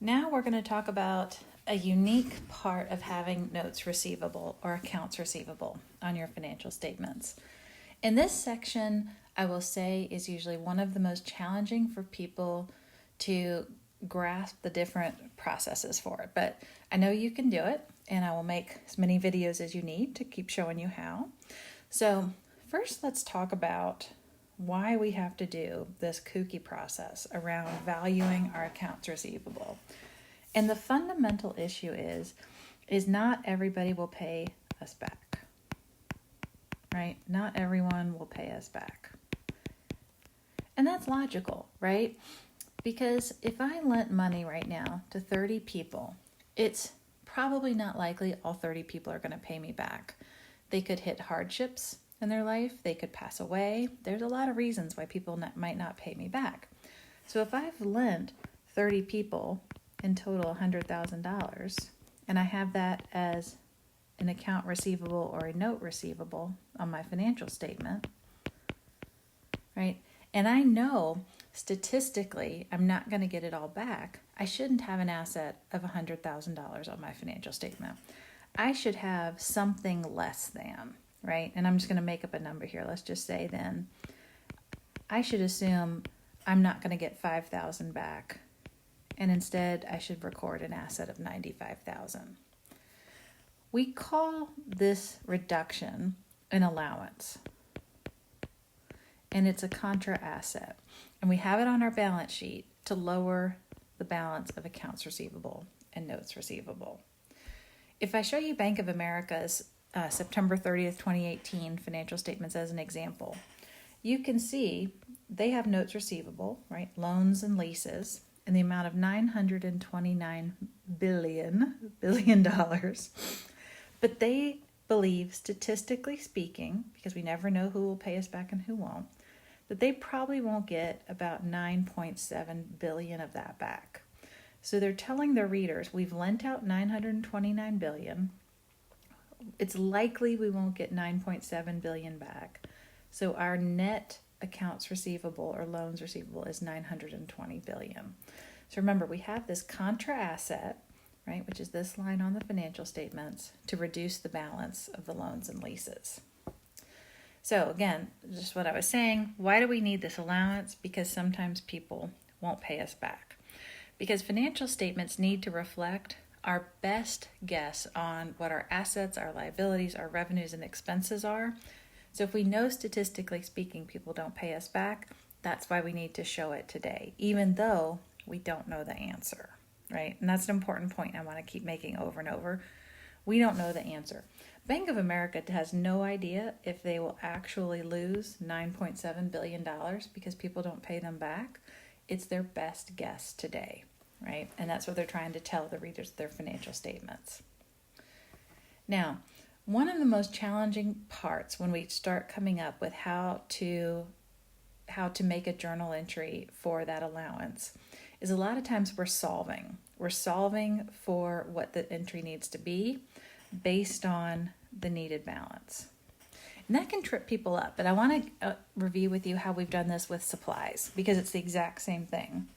Now we're going to talk about a unique part of having notes receivable or accounts receivable on your financial statements. In this section, I will say is usually one of the most challenging for people to grasp the different processes for it. But I know you can do it, and I will make as many videos as you need to keep showing you how. So first, let's talk about why we have to do this kooky process around valuing our accounts receivable. And the fundamental issue is not everybody will pay us back, right? Not everyone will pay us back. And that's logical, right? Because if I lent money right now to 30 people, it's probably not likely all 30 people are going to pay me back. They could hit hardships in their life. They could pass away. There's a lot of reasons why people might not pay me back. So if I've lent 30 people in total $100,000, and I have that as an account receivable or a note receivable on my financial statement, right? And I know statistically I'm not going to get it all back. I shouldn't have an asset of $100,000 on my financial statement. I should have something less than, right? And I'm just going to make up a number here. Let's just say then I should assume I'm not going to get $5,000 back, and instead I should record an asset of $95,000. We call this reduction an allowance, and it's a contra asset, and we have it on our balance sheet to lower the balance of accounts receivable and notes receivable. If I show you Bank of America's September 30th, 2018 financial statements as an example, you can see they have notes receivable, right? Loans and leases in the amount of $929 billion. But they believe, statistically speaking, because we never know who will pay us back and who won't, that they probably won't get about $9.7 billion of that back. So they're telling their readers, we've lent out $929 billion. It's likely we won't get $9.7 billion back. So our net accounts receivable or loans receivable is $920 billion. So remember, we have this contra asset, right, which is this line on the financial statements, to reduce the balance of the loans and leases. So again, just what I was saying, why do we need this allowance? Because sometimes people won't pay us back. Because financial statements need to reflect our best guess on what our assets, our liabilities, our revenues, and expenses are. So if we know statistically speaking people don't pay us back, that's why we need to show it today, even though we don't know the answer, right? And that's an important point I want to keep making over and over. We don't know the answer. Bank of America has no idea if they will actually lose $9.7 billion because people don't pay them back. It's their best guess today, right? And that's what they're trying to tell the readers of their financial statements. Now, one of the most challenging parts when we start coming up with how to make a journal entry for that allowance is a lot of times we're solving. We're solving for what the entry needs to be based on the needed balance. And that can trip people up, but I want to review with you how we've done this with supplies because it's the exact same thing,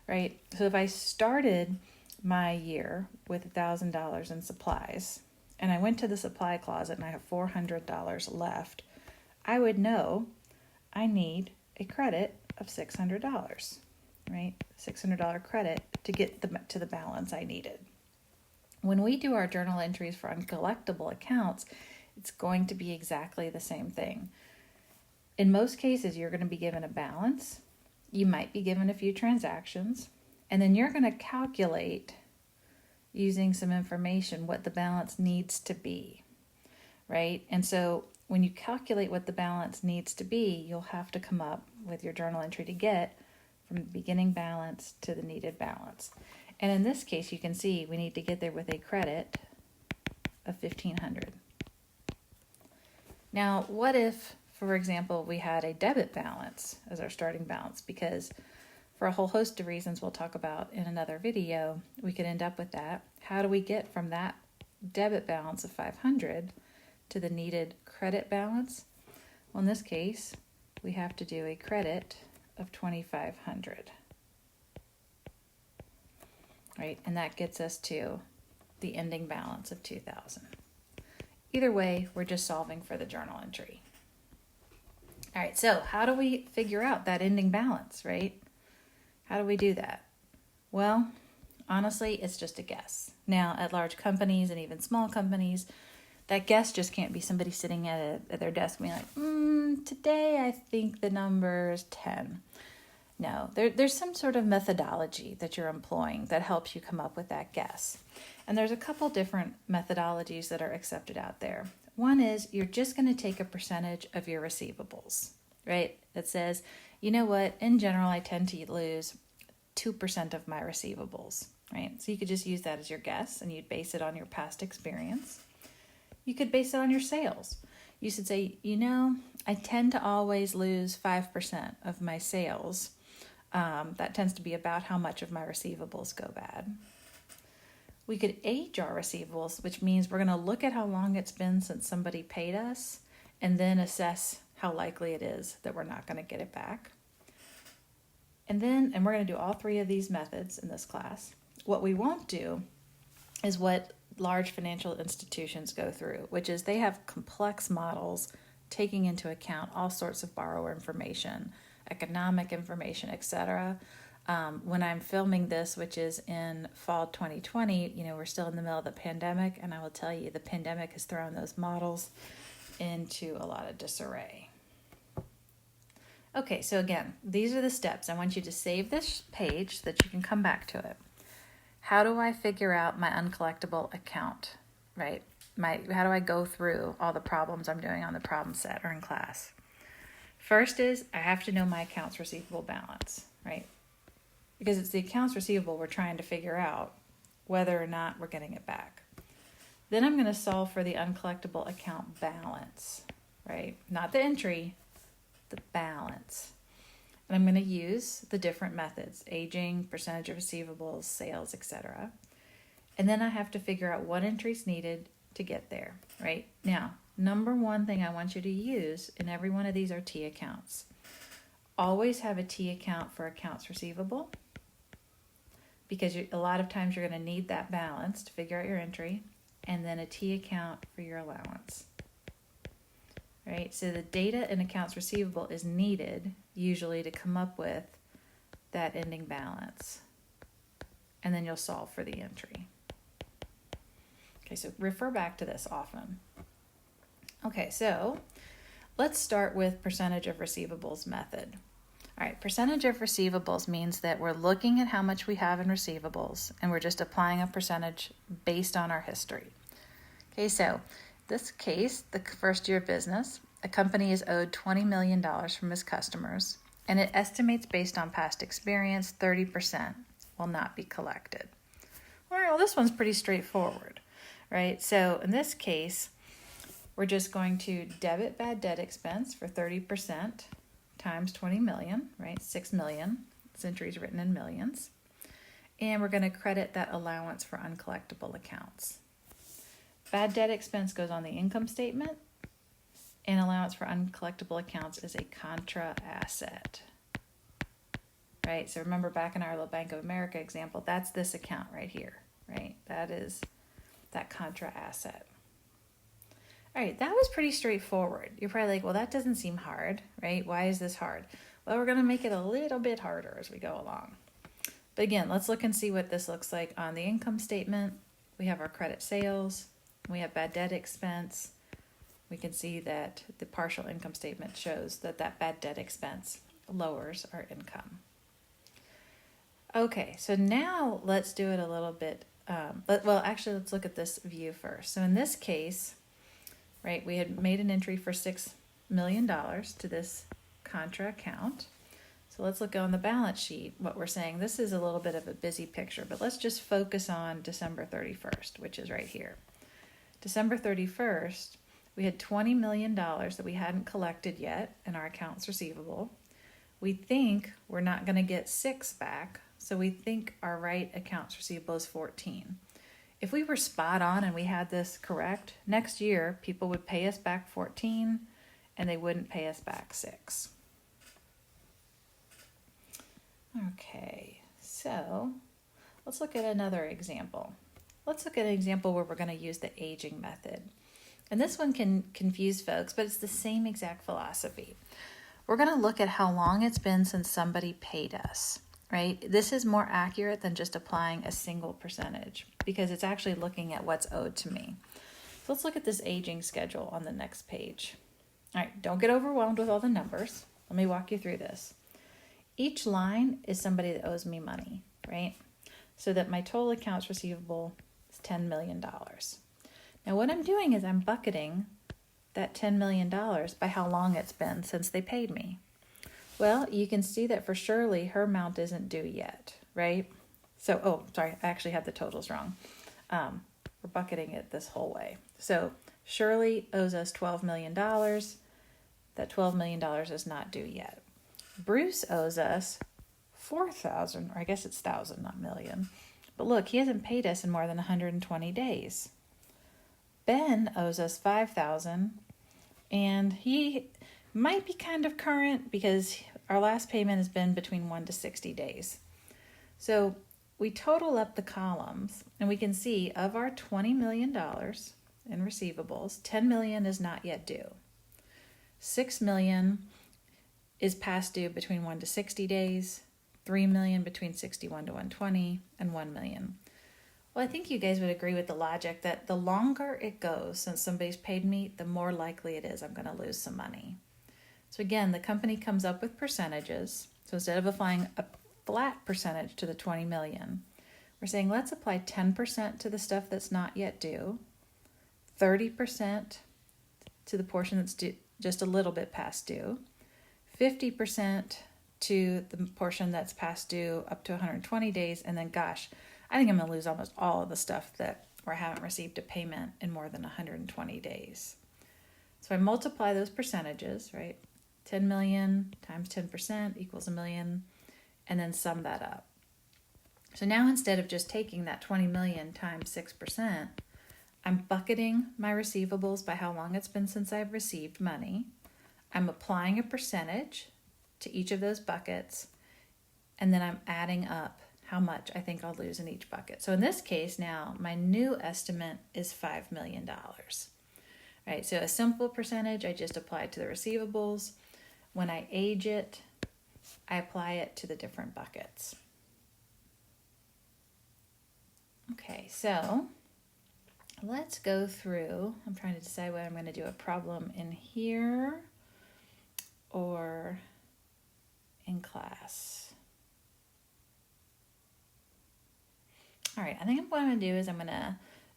right? So if I started my year with $1,000 in supplies and I went to the supply closet and I have $400 left, I would know I need a credit of $600, right? $600 credit to get to the balance I needed. When we do our journal entries for uncollectible accounts, it's going to be exactly the same thing. In most cases, you're going to be given a balance. You might be given a few transactions, and then you're going to calculate using some information what the balance needs to be, right? And so when you calculate what the balance needs to be, you'll have to come up with your journal entry to get from the beginning balance to the needed balance. And in this case, you can see we need to get there with a credit of $1,500. Now, what if, for example, we had a debit balance as our starting balance? Because for a whole host of reasons we'll talk about in another video, we could end up with that. How do we get from that debit balance of $500 to the needed credit balance? Well, in this case, we have to do a credit of $2,500. right? And that gets us to the ending balance of 2,000. Either way, we're just solving for the journal entry. All right, so how do we figure out that ending balance, right? How do we do that? Well, honestly, it's just a guess. Now, at large companies and even small companies, that guess just can't be somebody sitting at their desk being like, today I think the number is 10. No, there's some sort of methodology that you're employing that helps you come up with that guess. And there's a couple different methodologies that are accepted out there. One is you're just going to take a percentage of your receivables, right? That says, you know what, in general, I tend to lose 2% of my receivables, right? So you could just use that as your guess, and you'd base it on your past experience. You could base it on your sales. You should say, I tend to always lose 5% of my sales. That tends to be about how much of my receivables go bad. We could age our receivables, which means we're going to look at how long it's been since somebody paid us and then assess how likely it is that we're not going to get it back. And we're going to do all three of these methods in this class. What we won't do is what large financial institutions go through, which is they have complex models taking into account all sorts of borrower information, economic information, etc. When I'm filming this, which is in fall 2020, we're still in the middle of the pandemic, and I will tell you the pandemic has thrown those models into a lot of disarray. Okay, so again, these are the steps. I want you to save this page so that you can come back to it. How do I figure out my uncollectible account, right? How do I go through all the problems I'm doing on the problem set or in class? First is I have to know my accounts receivable balance, right? Because it's the accounts receivable we're trying to figure out whether or not we're getting it back. Then I'm going to solve for the uncollectible account balance, right? Not the entry, the balance. And I'm going to use the different methods, aging, percentage of receivables, sales, etc. And then I have to figure out what entries needed to get there, right? Now, number one thing I want you to use in every one of these are T accounts. Always have a T account for accounts receivable, because a lot of times you're going to need that balance to figure out your entry, and then a T account for your allowance. Right? So the data in accounts receivable is needed usually to come up with that ending balance. And then you'll solve for the entry. Okay, so refer back to this often. Okay, so let's start with percentage of receivables method. All right, percentage of receivables means that we're looking at how much we have in receivables and we're just applying a percentage based on our history. Okay, so this case, the first year of business, a company is owed $20 million from its customers, and it estimates based on past experience 30% will not be collected. All right, well, this one's pretty straightforward, right? So in this case, we're just going to debit bad debt expense for 30% times 20 million, right? 6 million. This entry is written in millions. And we're going to credit that allowance for uncollectible accounts. Bad debt expense goes on the income statement, and allowance for uncollectible accounts is a contra asset. Right? So remember back in our little Bank of America example, that's this account right here, right? That is that contra asset. All right, that was pretty straightforward. You're probably like, well, that doesn't seem hard, right? Why is this hard? Well, we're going to make it a little bit harder as we go along. But again, let's look and see what this looks like on the income statement. We have our credit sales. We have bad debt expense. We can see that the partial income statement shows that that bad debt expense lowers our income. Okay, so now let's do it a little bit. Let's look at this view first. So in this case, right, we had made an entry for $6 million to this contra account. So let's look on the balance sheet. What we're saying, this is a little bit of a busy picture, but let's just focus on December 31st, which is right here. December 31st, we had $20 million that we hadn't collected yet in our accounts receivable. We think we're not going to get 6 back, so we think our right accounts receivable is 14. If we were spot on and we had this correct, next year people would pay us back 14 and they wouldn't pay us back 6. Okay, so Let's look at another example. Let's look at an example where we're going to use the aging method. And this one can confuse folks, but it's the same exact philosophy. We're going to look at how long it's been since somebody paid us, right? This is more accurate than just applying a single percentage because it's actually looking at what's owed to me. So let's look at this aging schedule on the next page. All right, don't get overwhelmed with all the numbers. Let me walk you through this. Each line is somebody that owes me money, right? So that my total accounts receivable is $10 million. Now what I'm doing is I'm bucketing that $10 million by how long it's been since they paid me. Well, you can see that for Shirley, her amount isn't due yet, right? So, I actually had the totals wrong. We're bucketing it this whole way. So Shirley owes us $12 million. That $12 million is not due yet. Bruce owes us 4,000, or I guess it's 1,000, not million. But look, he hasn't paid us in more than 120 days. Ben owes us 5,000, and he might be kind of current because our last payment has been between 1 to 60 days. So we total up the columns, and we can see of our $20 million in receivables, 10 million is not yet due. 6 million is past due between 1 to 60 days, 3 million between 61 to 120, and 1 million. Well, I think you guys would agree with the logic that the longer it goes since somebody's paid me, the more likely it is I'm going to lose some money. So again, the company comes up with percentages. So instead of applying a flat percentage to the 20 million, we're saying let's apply 10% to the stuff that's not yet due, 30% to the portion that's due, just a little bit past due, 50% to the portion that's past due up to 120 days, and then gosh, I think I'm going to lose almost all of the stuff that where I haven't received a payment in more than 120 days. So I multiply those percentages, right? 10 million times 10% equals $1 million, and then sum that up. So now instead of just taking that 20 million times 6%, I'm bucketing my receivables by how long it's been since I've received money. I'm applying a percentage to each of those buckets, and then I'm adding up how much I think I'll lose in each bucket. So in this case now, my new estimate is $5 million. Right, so a simple percentage, I just apply it to the receivables. When I age it, I apply it to the different buckets. Okay, so let's go through. I'm trying to decide whether I'm going to do a problem in here or in class. All right, I think what I'm going to do is I'm going to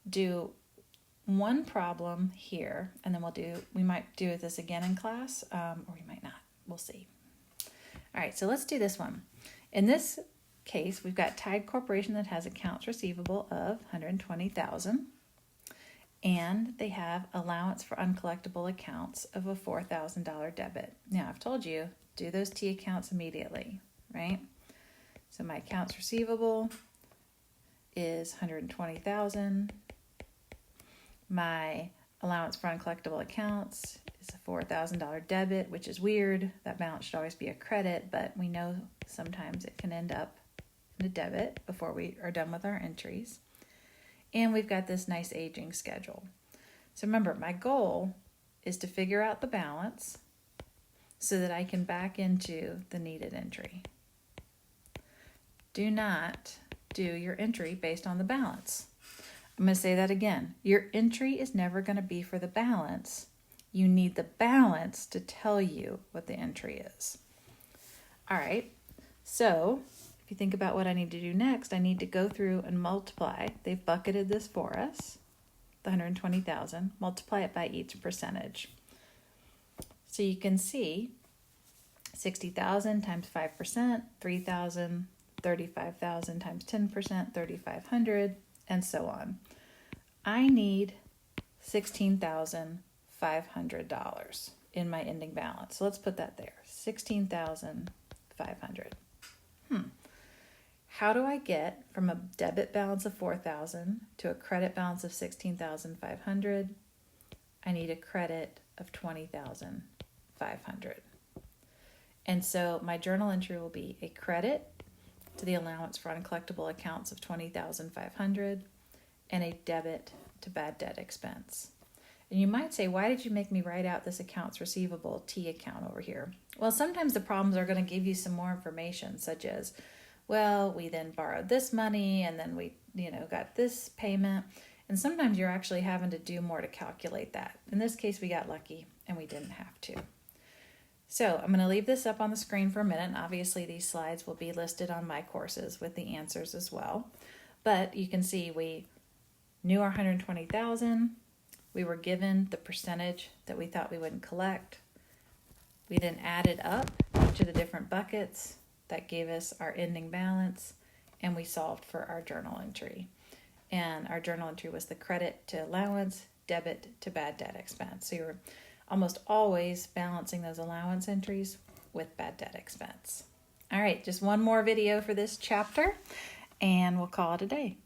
do one problem here, and then we might do this again in class, or we might not. We'll see. All right, so let's do this one. In this case, we've got Tide Corporation that has accounts receivable of $120,000, and they have allowance for uncollectible accounts of a $4,000 debit. Now, I've told you, do those T accounts immediately, right? So my accounts receivable is $120,000. My allowance for uncollectible accounts is a $4,000 debit, which is weird. That balance should always be a credit, but we know sometimes it can end up in a debit before we are done with our entries. And we've got this nice aging schedule. So remember, my goal is to figure out the balance so that I can back into the needed entry. Do not do your entry based on the balance. I'm going to say that again. Your entry is never going to be for the balance. You need the balance to tell you what the entry is. All right, so if you think about what I need to do next, I need to go through and multiply. They've bucketed this for us, the 120,000, multiply it by each percentage. So you can see 60,000 times 5%, 3,000, 35,000 times 10%, 3,500, and so on. I need $16,500 in my ending balance. So let's put that there, $16,500. How do I get from a debit balance of $4,000 to a credit balance of $16,500? I need a credit of $20,500. And so my journal entry will be a credit to the allowance for uncollectible accounts of $20,500 and a debit to bad debt expense. And you might say, why did you make me write out this accounts receivable T account over here? Well, sometimes the problems are going to give you some more information, such as, well, we then borrowed this money and then we, got this payment. And sometimes you're actually having to do more to calculate that. In this case, we got lucky and we didn't have to. So I'm going to leave this up on the screen for a minute. And obviously, these slides will be listed on my courses with the answers as well. But you can see we knew our 120,000. We were given the percentage that we thought we wouldn't collect. We then added up each of the different buckets. That gave us our ending balance, and we solved for our journal entry. And our journal entry was the credit to allowance, debit to bad debt expense. So you're almost always balancing those allowance entries with bad debt expense. All right, just one more video for this chapter, and we'll call it a day.